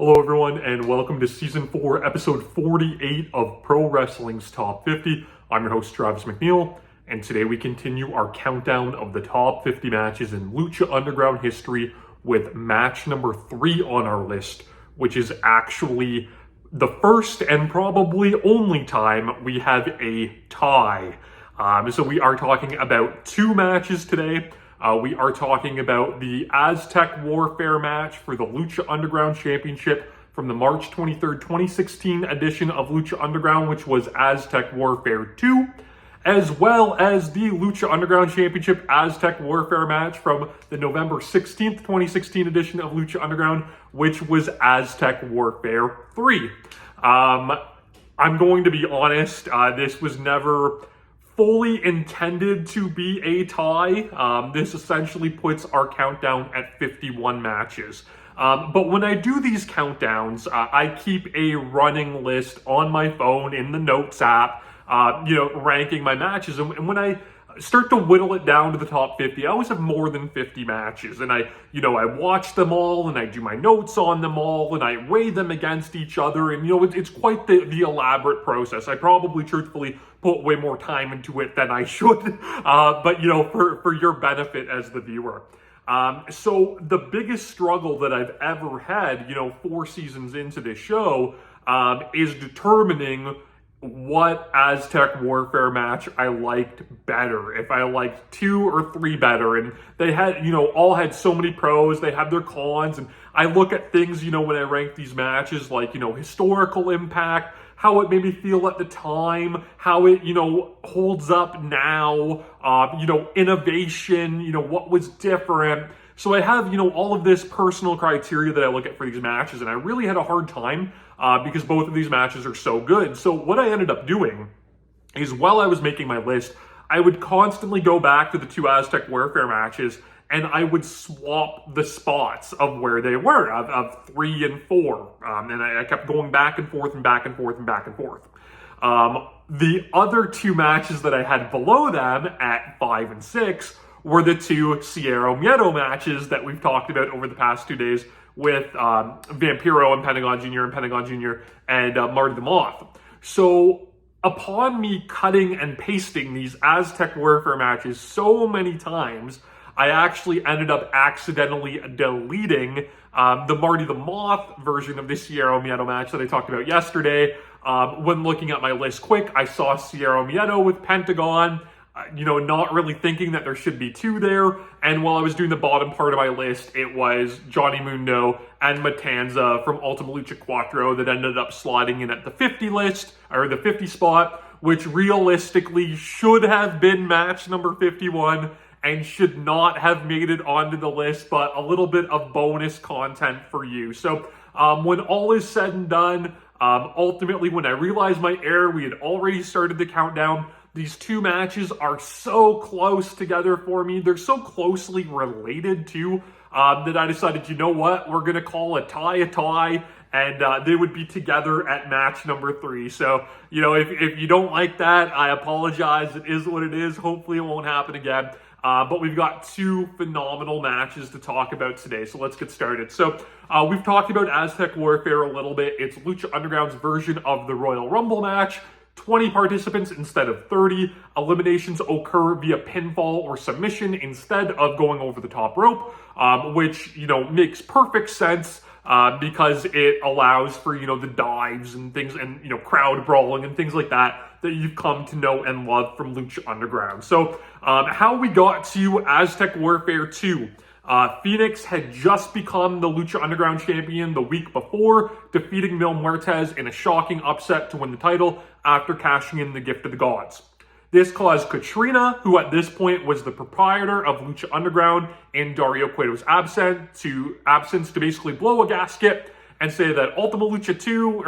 Hello everyone and welcome to Season 4, Episode 48 of Pro Wrestling's Top 50. I'm your host Travis McNeil, and today we continue our countdown of the top 50 matches in Lucha Underground history with match number 3 on our list, which is actually the first and probably only time we have a tie. So we are talking about 2 matches today. We are talking about the Aztec Warfare match for the Lucha Underground Championship from the March 23rd, 2016 edition of Lucha Underground, which was Aztec Warfare 2, as well as the Lucha Underground Championship Aztec Warfare match from the November 16th, 2016 edition of Lucha Underground, which was Aztec Warfare 3. I'm going to be honest, this was never fully intended to be a tie. This essentially puts our countdown at 51 matches. But when I do these countdowns, I keep a running list on my phone in the Notes app, ranking my matches. And when I start to whittle it down to the top 50, I always have more than 50 matches. And I watch them all and I do my notes on them all and I weigh them against each other. And, it's quite the elaborate process. I probably truthfully put way more time into it than I should, but for your benefit as the viewer. So the biggest struggle that I've ever had, 4 seasons into this show, is determining what Aztec Warfare match I liked better, if I liked 2 or 3 better. And they had, all had so many pros, they had their cons, and I look at things, when I rank these matches, like, historical impact, how it made me feel at the time, how it, holds up now, innovation, what was different. So I have, all of this personal criteria that I look at for these matches, and I really had a hard time because both of these matches are so good. So what I ended up doing is, while I was making my list, I would constantly go back to the 2 Aztec Warfare matches and I would swap the spots of where they were, of 3 and 4. And I kept going back and forth and back and forth and back and forth. The other 2 matches that I had below them at 5 and 6 were the 2 Cero Miedo matches that we've talked about over the past 2 days with Vampiro and Pentagon Jr. and Marty the Moth. So upon me cutting and pasting these Aztec Warfare matches so many times, I actually ended up accidentally deleting the Marty the Moth version of the Cero Miedo match that I talked about yesterday. When looking at my list quick, I saw Cero Miedo with Pentagon, not really thinking that there should be 2 there. And while I was doing the bottom part of my list, it was Johnny Mundo and Matanza from Ultima Lucha Cuatro that ended up slotting in at the 50 list, or the 50 spot, which realistically should have been match number 51 and should not have made it onto the list, but a little bit of bonus content for you. So when all is said and done, ultimately when I realized my error, we had already started the countdown. These 2 matches are so close together for me. They're so closely related too, that I decided, we're going to call a tie, and they would be together at match number 3. So, if you don't like that, I apologize. It is what it is. Hopefully it won't happen again. But we've got 2 phenomenal matches to talk about today, so let's get started. So we've talked about Aztec Warfare a little bit. It's Lucha Underground's version of the Royal Rumble match. 20 participants instead of 30. Eliminations occur via pinfall or submission instead of going over the top rope, which, makes perfect sense because it allows for, the dives and things and, crowd brawling and things like that you've come to know and love from Lucha Underground. So how we got to Aztec Warfare 2. Phoenix had just become the Lucha Underground champion the week before, defeating Mil Muertes in a shocking upset to win the title after cashing in the Gift of the Gods. This caused Katrina, who at this point was the proprietor of Lucha Underground in Dario Cueto's absence to basically blow a gasket and say that Ultima Lucha 2,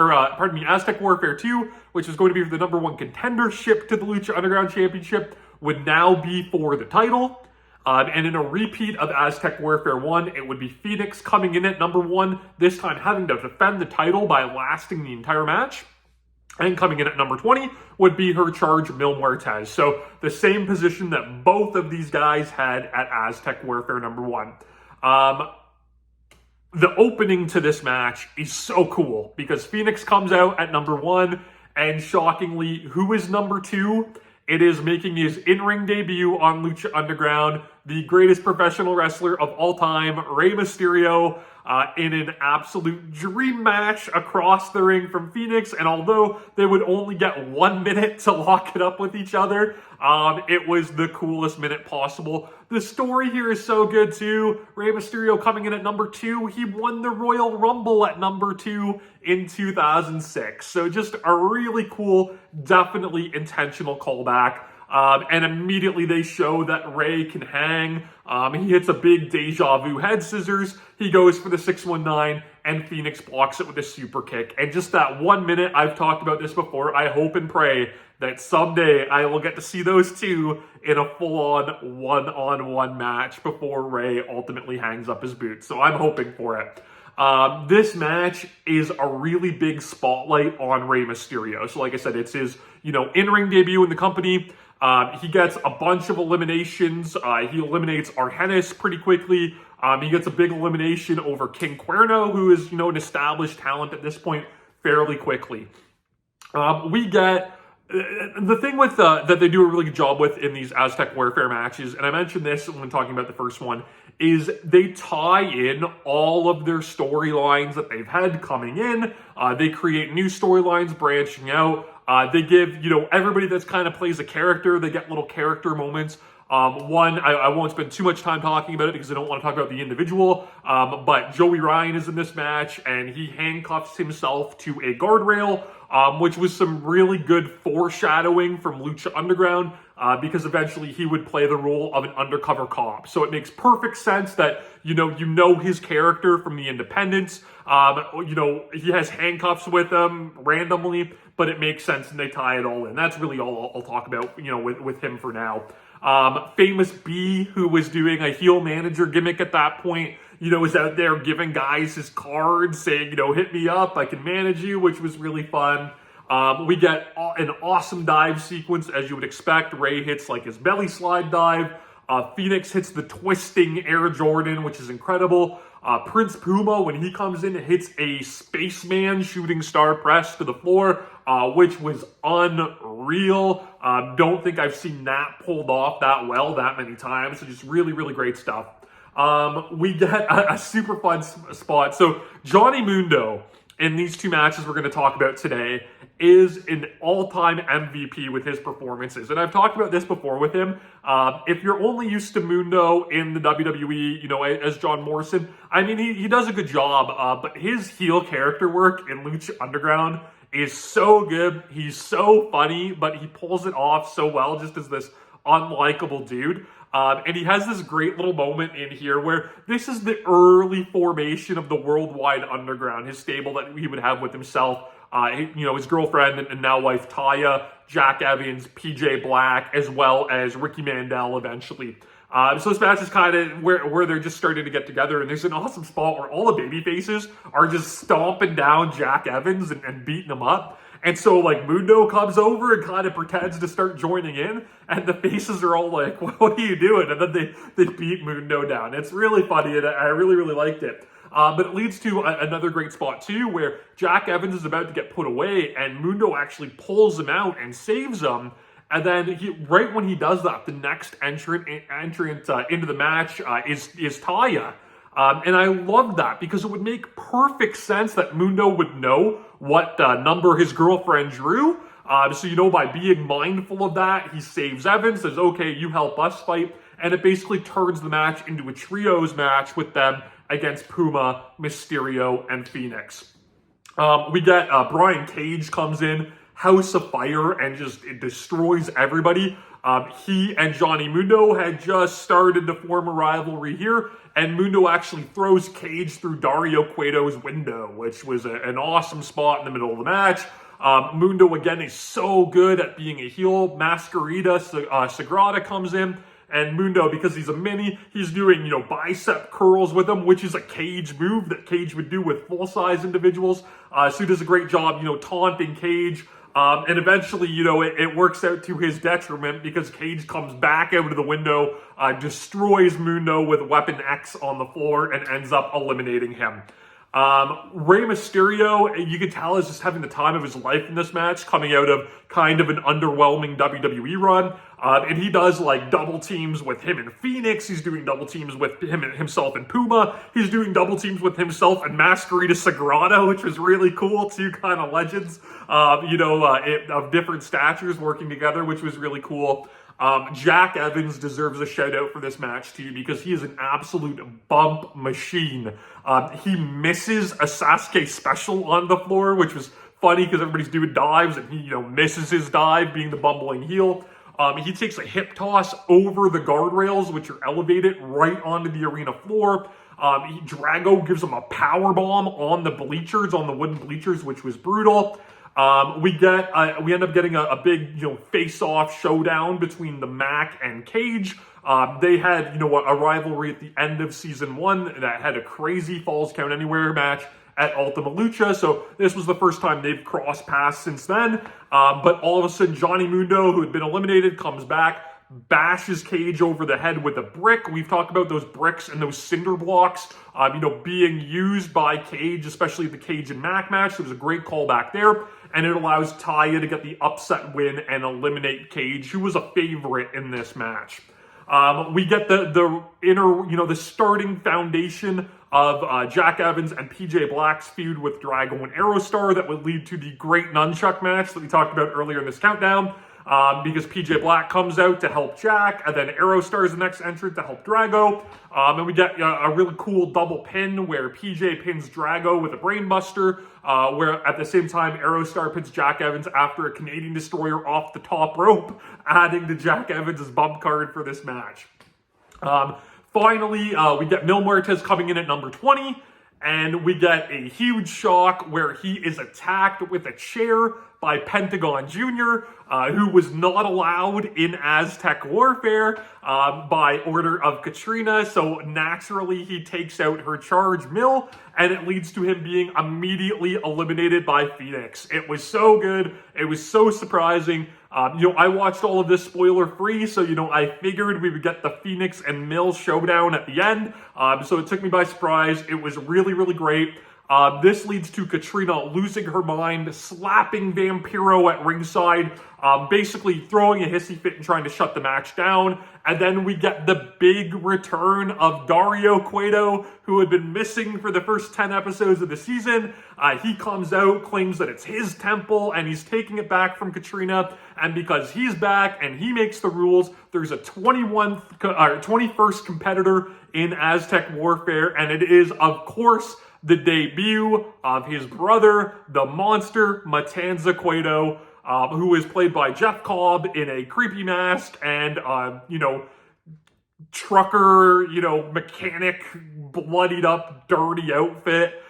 Aztec Warfare 2, which was going to be for the number 1 contendership to the Lucha Underground Championship, would now be for the title. And in a repeat of Aztec Warfare 1, it would be Phoenix coming in at number 1, this time having to defend the title by lasting the entire match. And coming in at number 20 would be her charge, Mil Muertes. So the same position that both of these guys had at Aztec Warfare number 1. the opening to this match is so cool because Phoenix comes out at number 1, and shockingly, who is number 2? It is making his in-ring debut on Lucha Underground, the greatest professional wrestler of all time, Rey Mysterio, in an absolute dream match across the ring from Phoenix. And although they would only get 1 minute to lock it up with each other, it was the coolest minute possible. The story here is so good too. Rey Mysterio coming in at number 2. He won the Royal Rumble at number 2 in 2006. So just a really cool, definitely intentional callback. And immediately they show that Rey can hang. He hits a big deja vu head scissors. He goes for the 619, and Phoenix blocks it with a super kick. And just that 1 minute, I've talked about this before. I hope and pray that someday I will get to see those two in a full-on one-on-one match before Rey ultimately hangs up his boots. So I'm hoping for it. This match is a really big spotlight on Rey Mysterio. So like I said, it's his, in-ring debut in the company. He gets a bunch of eliminations. He eliminates Argenis pretty quickly. He gets a big elimination over King Cuerno, who is, an established talent at this point, fairly quickly. We get the thing with that they do a really good job with in these Aztec Warfare matches, and I mentioned this when talking about the first one, is they tie in all of their storylines that they've had coming in. They create new storylines branching out. They give, everybody that's kind of plays a character, they get little character moments. I won't spend too much time talking about it because I don't want to talk about the individual, but Joey Ryan is in this match, and he handcuffs himself to a guardrail, which was some really good foreshadowing from Lucha Underground, because eventually he would play the role of an undercover cop. So it makes perfect sense that, you know his character from the Independents. He has handcuffs with him randomly, but it makes sense and they tie it all in. That's really all I'll talk about, with him for now. Famous B, who was doing a heel manager gimmick at that point, is out there giving guys his cards, saying, hit me up, I can manage you, which was really fun. We get an awesome dive sequence, as you would expect. Rey hits like his belly slide dive. Phoenix hits the twisting Air Jordan, which is incredible. Prince Puma, when he comes in, hits a spaceman shooting star press to the floor, which was unreal. Don't think I've seen that pulled off that well that many times. So just really, really great stuff. We get a super fun spot. So Johnny Mundo, in these two matches we're going to talk about today, is an all-time MVP with his performances. And I've talked about this before with him. If you're only used to Mundo in the WWE, as John Morrison, I mean, he does a good job, but his heel character work in Lucha Underground is so good. He's so funny, but he pulls it off so well just as this unlikable dude. And he has this great little moment in here where this is the early formation of the Worldwide Underground, his stable that he would have with himself, his girlfriend and now wife Taya, Jack Evans, PJ Black, as well as Ricky Mandel eventually. So this match is kind of where they're just starting to get together, and there's an awesome spot where all the baby faces are just stomping down Jack Evans and beating him up. And so, Mundo comes over and kind of pretends to start joining in, and the faces are all like, what are you doing? And then they beat Mundo down. It's really funny, and I really, really liked it. But it leads to another great spot, too, where Jack Evans is about to get put away, and Mundo actually pulls him out and saves him. And then, right when he does that, the next entrant into the match is Taya. And I love that because it would make perfect sense that Mundo would know what number his girlfriend drew. So, by being mindful of that, he saves Evans, says, okay, you help us fight. And it basically turns the match into a trios match with them against Puma, Mysterio, and Phoenix. We get Brian Cage comes in, House of Fire, and just it destroys everybody. He and Johnny Mundo had just started to form a rivalry here, and Mundo actually throws Cage through Dario Cueto's window, which was an awesome spot in the middle of the match. Mundo, again, is so good at being a heel. Masquerita Sagrada comes in, and Mundo, because he's a mini, he's doing, bicep curls with him, which is a Cage move that Cage would do with full-size individuals. So he does a great job, taunting Cage. And eventually, it works out to his detriment because Cage comes back out of the window, destroys Mundo with Weapon X on the floor, and ends up eliminating him. Rey Mysterio, you could tell, is just having the time of his life in this match, coming out of kind of an underwhelming WWE run. And he does like double teams with him and Phoenix. He's doing double teams with himself and Puma. He's doing double teams with himself and Masquerita Sagrada, which was really cool. Two kind of legends, of different statures working together, which was really cool. Jack Evans deserves a shout out for this match too, because he is an absolute bump machine. He misses a Sasuke special on the floor, which was funny because everybody's doing dives and he, misses his dive, being the bumbling heel. He takes a hip toss over the guardrails, which are elevated right onto the arena floor. Drago gives him a power bomb on the bleachers, on the wooden bleachers, which was brutal. We end up getting a big, face-off showdown between the Mack and Cage. They had, a rivalry at the end of season 1 that had a crazy Falls Count Anywhere match at Ultima Lucha. So this was the first time they've crossed paths since then. But all of a sudden, Johnny Mundo, who had been eliminated, comes back, bashes Cage over the head with a brick. We've talked about those bricks and those cinder blocks, being used by Cage, especially the Cage and Mack match. There was a great callback there. And it allows Taya to get the upset win and eliminate Cage, who was a favorite in this match. We get the inner, the starting foundation of Jack Evans and PJ Black's feud with Drago and Aerostar that would lead to the great nunchuck match that we talked about earlier in this countdown. Because PJ Black comes out to help Jack, and then Aerostar is the next entrant to help Drago. And we get a really cool double pin where PJ pins Drago with a brainbuster, where at the same time Aerostar pins Jack Evans after a Canadian Destroyer off the top rope, adding to Jack Evans' bump card for this match. Finally, we get Mil Muertes coming in at number 20, and we get a huge shock where he is attacked with a chair by Pentagon Jr., who was not allowed in Aztec Warfare by order of Katrina. So naturally, he takes out her charge Mil, and it leads to him being immediately eliminated by Phoenix. It was so good. It was so surprising. I watched all of this spoiler-free, so, I figured we would get the Phoenix and Mil showdown at the end. So it took me by surprise. It was really, really great. This leads to Katrina losing her mind, slapping Vampiro at ringside, basically throwing a hissy fit and trying to shut the match down. And then we get the big return of Dario Cueto, who had been missing for the first 10 episodes of the season. He comes out, claims that it's his temple, and he's taking it back from Katrina. And because he's back and he makes the rules, there's a 21st competitor in Aztec Warfare, and it is, of course, the debut of his brother, the monster, Matanza Cueto, who is played by Jeff Cobb in a creepy mask and, trucker, mechanic, bloodied up, dirty outfit,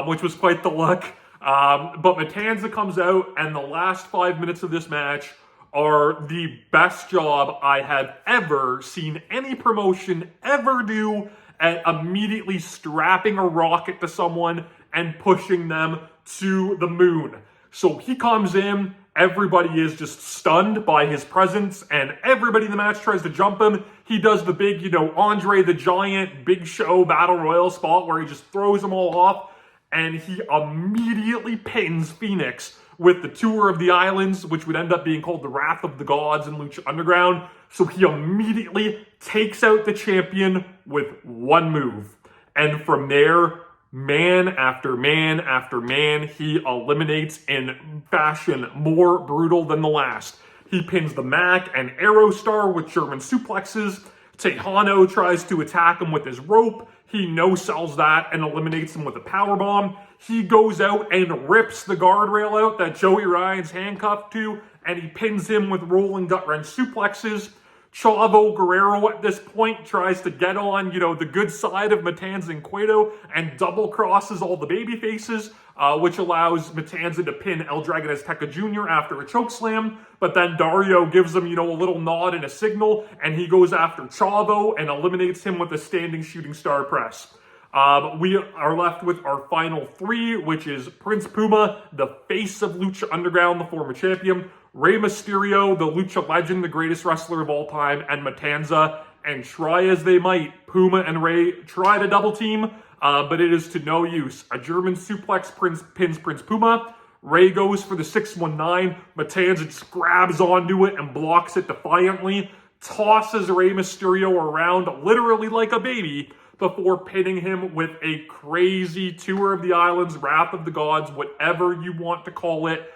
which was quite the look. But Matanza comes out, and the last 5 minutes of this match are the best job I have ever seen any promotion ever do at immediately strapping a rocket to someone and pushing them to the moon. So he comes in, everybody is just stunned by his presence, and everybody in the match tries to jump him. He does the big, Andre the Giant, Big Show Battle Royal spot where he just throws them all off, and he immediately pins Phoenix with the Tour of the Islands, which would end up being called the Wrath of the Gods in Lucha Underground. So he immediately takes out the champion with one move. And from there, man after man after man, he eliminates in fashion more brutal than the last. He pins the Mack and Aerostar with German suplexes. Tejano tries to attack him with his rope. He no-sells that and eliminates him with a powerbomb. He goes out and rips the guardrail out that Joey Ryan's handcuffed to, and he pins him with rolling gut-wrench suplexes. Chavo Guerrero at this point tries to get on, the good side of Matanza and Cueto and double crosses all the baby faces, which allows Matanza to pin El Dragon Azteca Jr. after a chokeslam. But then Dario gives him, a little nod and a signal, and he goes after Chavo and eliminates him with a standing shooting star press. We are left with our final three, which is Prince Puma, the face of Lucha Underground, the former champion, Rey Mysterio, the Lucha legend, the greatest wrestler of all time, and Matanza. And try as they might, Puma and Rey try to double team, but it is to no use. A German suplex pins Prince Puma. Rey goes for the 619. Matanza just grabs onto it and blocks it defiantly. Tosses Rey Mysterio around literally like a baby before pinning him with a crazy Tour of the Islands, Wrath of the Gods, whatever you want to call it,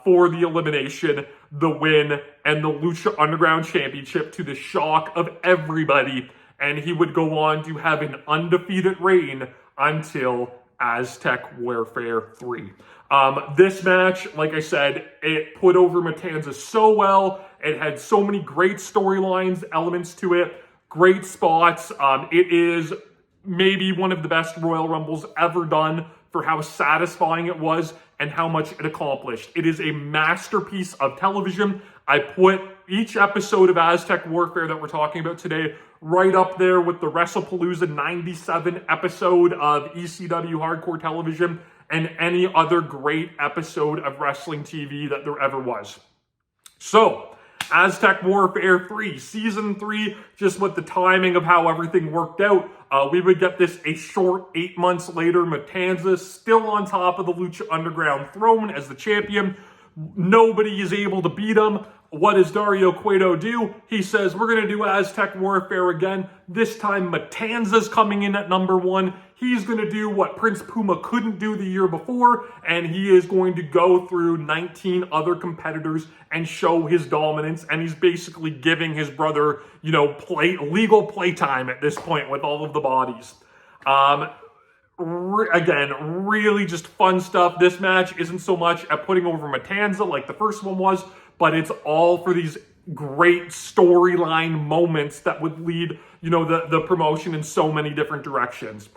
for the elimination, the win, and the Lucha Underground Championship to the shock of everybody. And he would go on to have an undefeated reign until Aztec Warfare 3. This match, like I said, it put over Matanza so well. It had so many great storylines, elements to it, great spots. It is maybe one of the best Royal Rumbles ever done for how satisfying it was and how much it accomplished. It is a masterpiece of television. I put each episode of Aztec Warfare that we're talking about today right up there with the WrestlePalooza 97 episode of ECW Hardcore Television and any other great episode of wrestling TV that there ever was. So, Aztec Warfare 3, Season 3, just with the timing of how everything worked out, we would get this a short 8 months later. Matanza still on top of the Lucha Underground throne as the champion. Nobody is able to beat him. What does Dario Cueto do? He says, we're going to do Aztec Warfare again. This time, Matanza's coming in at number 1. He's going to do what Prince Puma couldn't do the year before, and he is going to go through 19 other competitors and show his dominance, and he's basically giving his brother, legal playtime at this point with all of the bodies. Again, really just fun stuff. This match isn't so much at putting over Matanza like the first one was, but it's all for these great storyline moments that would lead, the promotion in so many different directions.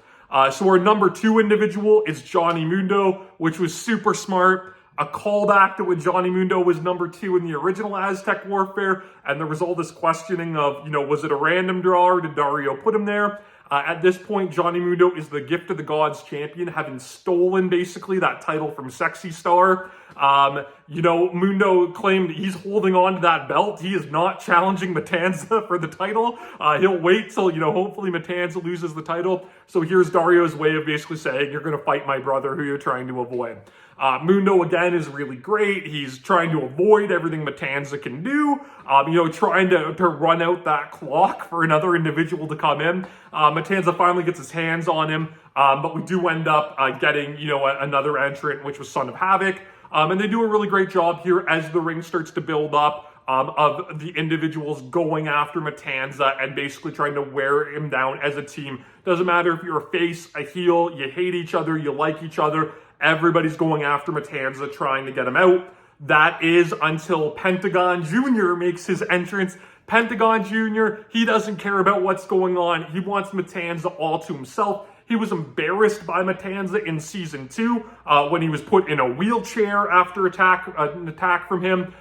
So our number 2 individual is Johnny Mundo, which was super smart. A callback to when Johnny Mundo was number 2 in the original Aztec Warfare, and there was all this questioning of, was it a random draw or did Dario put him there? At this point, Johnny Mundo is the Gift of the Gods champion, having stolen basically that title from Sexy Star. Mundo claimed he's holding on to that belt. He is not challenging Matanza for the title. He'll wait till, hopefully Matanza loses the title. So here's Dario's way of basically saying, you're going to fight my brother who you're trying to avoid. Mundo, again, is really great. He's trying to avoid everything Matanza can do, trying to run out that clock for another individual to come in. Matanza finally gets his hands on him, but we do end up getting, another entrant, which was Son of Havoc. And they do a really great job here as the ring starts to build up of the individuals going after Matanza and basically trying to wear him down as a team. Doesn't matter if you're a face, a heel, you hate each other, you like each other. Everybody's going after Matanza, trying to get him out. That is until Pentagon Jr. makes his entrance. Pentagon Jr., he doesn't care about what's going on. He wants Matanza all to himself. He was embarrassed by Matanza in Season 2 when he was put in a wheelchair after an attack from him.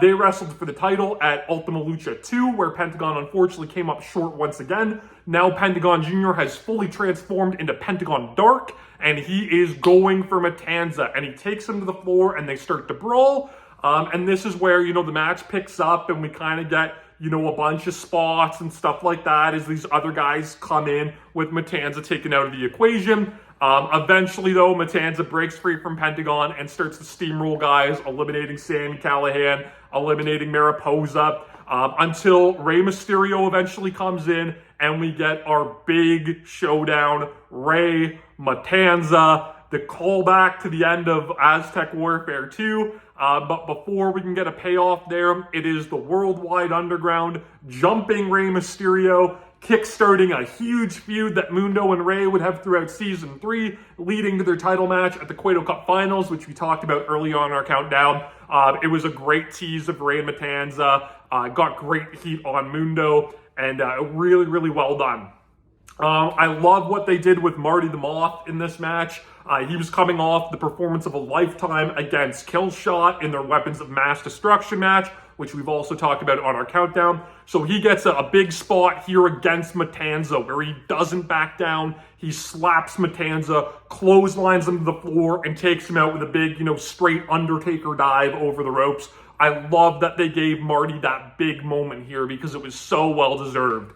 They wrestled for the title at Ultima Lucha 2, where Pentagon unfortunately came up short once again. Now Pentagon Jr. has fully transformed into Pentagon Dark, and he is going for Matanza, and he takes him to the floor, and they start to brawl. And this is where, the match picks up, and we kind of get, a bunch of spots and stuff like that as these other guys come in with Matanza taken out of the equation. Eventually, though, Matanza breaks free from Pentagon and starts to steamroll guys, eliminating Sami Callihan, eliminating Mariposa, until Rey Mysterio eventually comes in, and we get our big showdown, Rey Matanza, the callback to the end of Aztec Warfare 2. But before we can get a payoff there, it is the Worldwide Underground jumping Rey Mysterio, kickstarting a huge feud that Mundo and Rey would have throughout Season 3, leading to their title match at the Cueto Cup Finals, which we talked about early on in our countdown. It was a great tease of Rey and Matanza, got great heat on Mundo, and really, really well done. I love what they did with Marty the Moth in this match. He was coming off the performance of a lifetime against Killshot in their Weapons of Mass Destruction match, which we've also talked about on our countdown. So he gets a big spot here against Matanza where he doesn't back down. He slaps Matanza, clotheslines him to the floor, and takes him out with a big, straight Undertaker dive over the ropes. I love that they gave Marty that big moment here because it was so well deserved.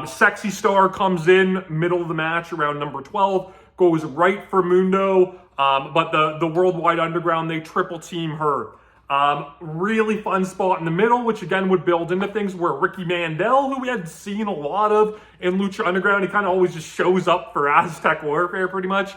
Sexy Star comes in, middle of the match, around number 12, goes right for Mundo, but the Worldwide Underground, they triple team her. Really fun spot in the middle, which again would build into things where Ricky Mandel, who we had seen a lot of in Lucha Underground, he kind of always just shows up for Aztec Warfare pretty much.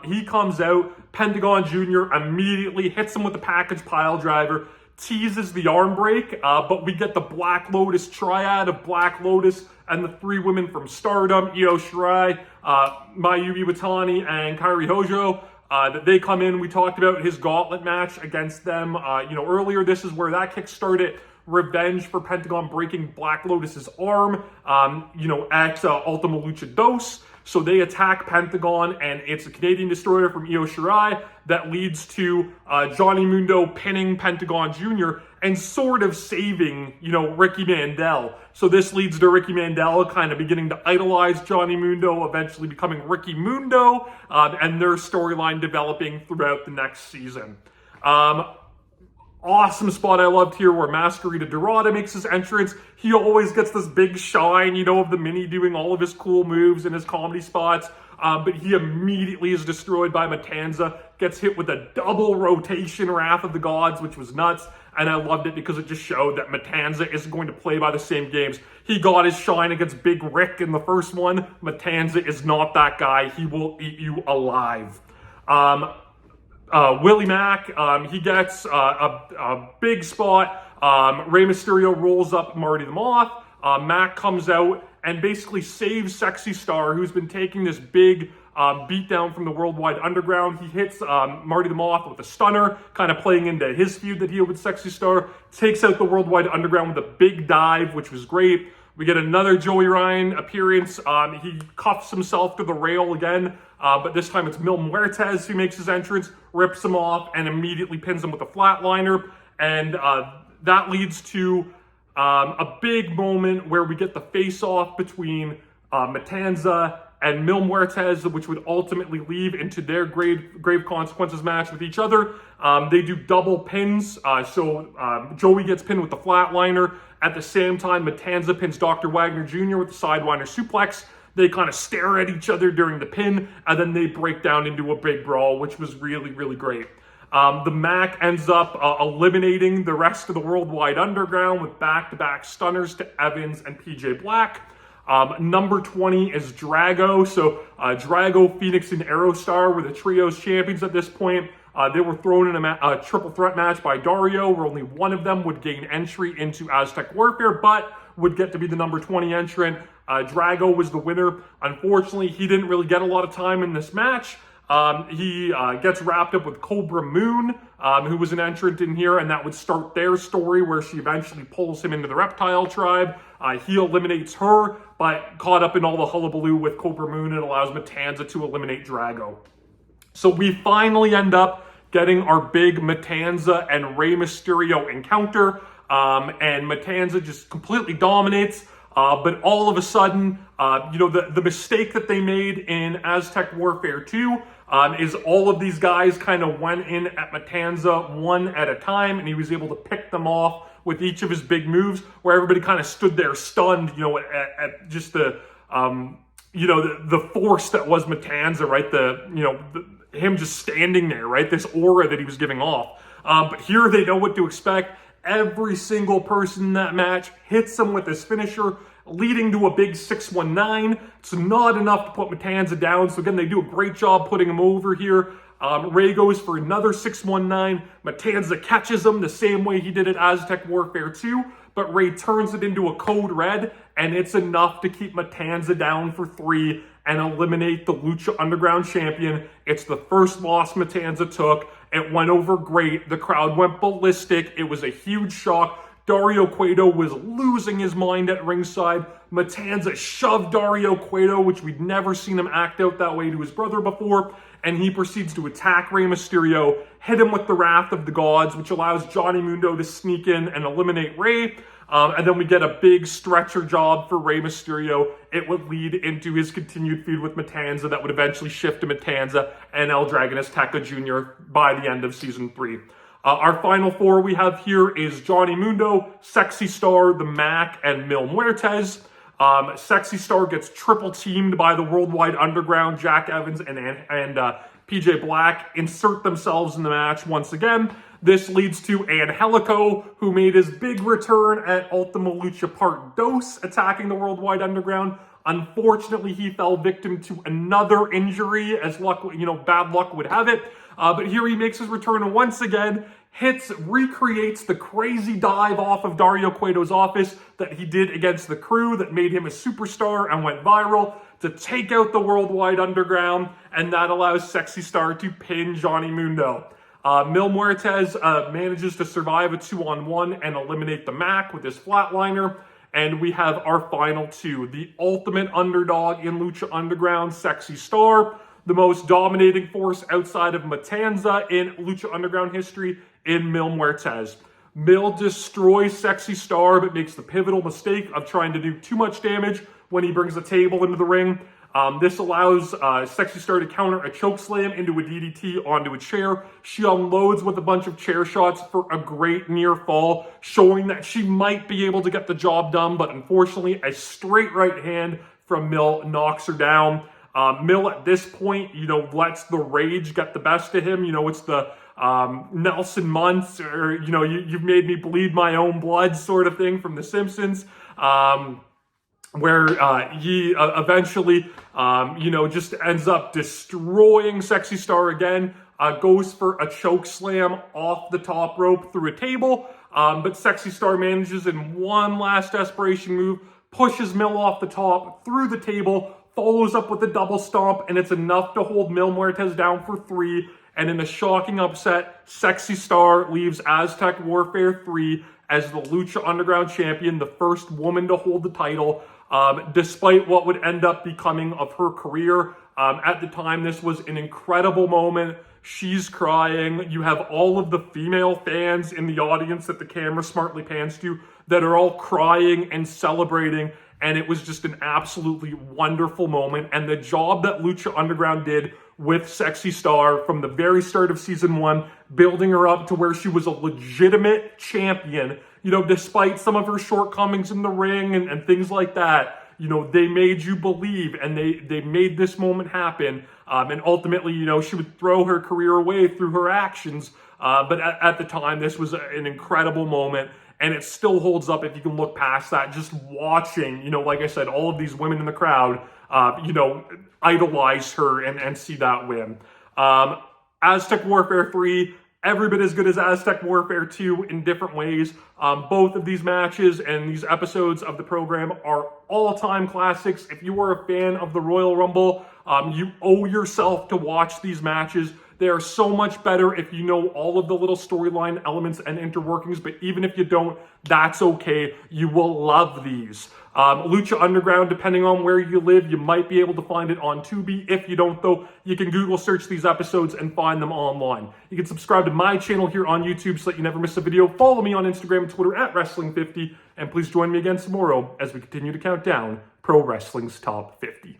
He comes out, Pentagon Jr. immediately hits him with the package pile driver, teases the arm break, but we get the Black Lotus triad of Black Lotus and the three women from Stardom, Io Shirai, Mayu Iwatani, and Kairi Hojo. That they come in. We talked about his gauntlet match against them, earlier. This is where that kick started. Revenge for Pentagon breaking Black Lotus's arm, at Ultima Lucha Dos. So they attack Pentagon, and it's a Canadian Destroyer from Io Shirai that leads to Johnny Mundo pinning Pentagon Jr. and sort of saving, Ricky Mandel. So this leads to Ricky Mandel kind of beginning to idolize Johnny Mundo, eventually becoming Ricky Mundo, and their storyline developing throughout the next season. Awesome spot I loved here where Masquerita Dorada makes his entrance. He always gets this big shine, of the Mini doing all of his cool moves and his comedy spots. But he immediately is destroyed by Matanza, gets hit with a double rotation Wrath of the Gods, which was nuts. And I loved it because it just showed that Matanza isn't going to play by the same games. He got his shine against Big Rick in the first one. Matanza is not that guy. He will eat you alive. Willie Mack, he gets a big spot. Rey Mysterio rolls up Marty the Moth. Mack comes out and basically saves Sexy Star, who's been taking this big beatdown from the Worldwide Underground. He hits Marty the Moth with a stunner, kind of playing into his feud that he had with Sexy Star. Takes out the Worldwide Underground with a big dive, which was great. We get another Joey Ryan appearance. He cuffs himself to the rail again, but this time it's Mil Muertes who makes his entrance, rips him off, and immediately pins him with a flatliner. And that leads to a big moment where we get the face-off between Matanza and Mil Muertes, which would ultimately lead into their grave consequences match with each other. They do double pins, so Joey gets pinned with the flatliner. At the same time, Matanza pins Dr. Wagner Jr. with the Sidewinder suplex. They kind of stare at each other during the pin, and then they break down into a big brawl, which was really, really great. The Mac ends up eliminating the rest of the Worldwide Underground with back-to-back stunners to Evans and PJ Black. Number 20 is Drago. So Drago, Phoenix, and Aerostar were the trios champions at this point. They were thrown in a triple threat match by Dario, where only one of them would gain entry into Aztec Warfare, but would get to be the number 20 entrant. Drago was the winner. Unfortunately, he didn't really get a lot of time in this match. He gets wrapped up with Cobra Moon, who was an entrant in here, and that would start their story where she eventually pulls him into the Reptile Tribe. He eliminates her, but caught up in all the hullabaloo with Cobra Moon, it allows Matanza to eliminate Drago. So we finally end up getting our big Matanza and Rey Mysterio encounter, and Matanza just completely dominates. But all of a sudden, the mistake that they made in Aztec Warfare 2 is all of these guys kind of went in at Matanza one at a time, and he was able to pick them off with each of his big moves, where everybody kind of stood there stunned, at just the force that was Matanza, right? Him just standing there, right? This aura that he was giving off. But here they know what to expect. Every single person in that match hits him with his finisher, leading to a big 619. It's not enough to put Matanza down. So again, they do a great job putting him over here. Rey goes for another 619. Matanza catches him the same way he did at Aztec Warfare 2, but Rey turns it into a code red, and it's enough to keep Matanza down for 3 and eliminate the Lucha Underground champion. It's the first loss Matanza took. It went over great. The crowd went ballistic. It was a huge shock. Dario Cueto was losing his mind at ringside. Matanza shoved Dario Cueto, which we'd never seen him act out that way to his brother before, and he proceeds to attack Rey Mysterio, hit him with the Wrath of the Gods, which allows Johnny Mundo to sneak in and eliminate Rey. And then we get a big stretcher job for Rey Mysterio. It would lead into his continued feud with Matanza that would eventually shift to Matanza and El Dragon Azteca Jr. by the end of season 3. Our final 4 we have here is Johnny Mundo, Sexy Star, The Mack, and Mil Muertes. Sexy Star gets triple teamed by the Worldwide Underground. Jack Evans and PJ Black insert themselves in the match once again. This leads to Angelico, who made his big return at Ultima Lucha Part 2, attacking the Worldwide Underground. Unfortunately, he fell victim to another injury, as luck, bad luck would have it. But here he makes his return once again, recreates the crazy dive off of Dario Cueto's office that he did against the Crew that made him a superstar and went viral to take out the Worldwide Underground, and that allows Sexy Star to pin Johnny Mundo. Mil Muertes manages to survive a 2-on-1 and eliminate the Mack with his flatliner. And we have our final 2, the ultimate underdog in Lucha Underground, Sexy Star, the most dominating force outside of Matanza in Lucha Underground history, in Mil Muertes. Mil destroys Sexy Star, but makes the pivotal mistake of trying to do too much damage when he brings a table into the ring. This allows Sexy Star to counter a chokeslam into a DDT onto a chair. She unloads with a bunch of chair shots for a great near fall, showing that she might be able to get the job done, but unfortunately, a straight right hand from Mil knocks her down. Mil at this point, lets the rage get the best of him. It's the Nelson Muntz, or, you've made me bleed my own blood sort of thing from The Simpsons. Where he eventually, just ends up destroying Sexy Star again, goes for a choke slam off the top rope through a table, but Sexy Star manages in one last desperation move, pushes Mil off the top, through the table, follows up with a double stomp, and it's enough to hold Mil Muertes down for 3, and in a shocking upset, Sexy Star leaves Aztec Warfare 3 as the Lucha Underground champion, the first woman to hold the title. Despite what would end up becoming of her career. At the time, this was an incredible moment. She's crying. You have all of the female fans in the audience that the camera smartly pans to that are all crying and celebrating. And it was just an absolutely wonderful moment. And the job that Lucha Underground did with Sexy Star from the very start of season 1, building her up to where she was a legitimate champion, despite some of her shortcomings in the ring and things like that, they made you believe, and they made this moment happen. And ultimately, she would throw her career away through her actions. But at the time, this was an incredible moment. And it still holds up if you can look past that. Just watching, like I said, all of these women in the crowd, idolize her and see that win. Aztec Warfare 3, every bit as good as Aztec Warfare 2 in different ways. Both of these matches and these episodes of the program are all-time classics. If you are a fan of the Royal Rumble, you owe yourself to watch these matches. They are so much better if you know all of the little storyline elements and interworkings, but even if you don't, that's okay. You will love these. Lucha Underground, depending on where you live, you might be able to find it on Tubi. If you don't, though, you can Google search these episodes and find them online. You can subscribe to my channel here on YouTube so that you never miss a video. Follow me on Instagram and Twitter at Wrestling50, and please join me again tomorrow as we continue to count down Pro Wrestling's Top 50.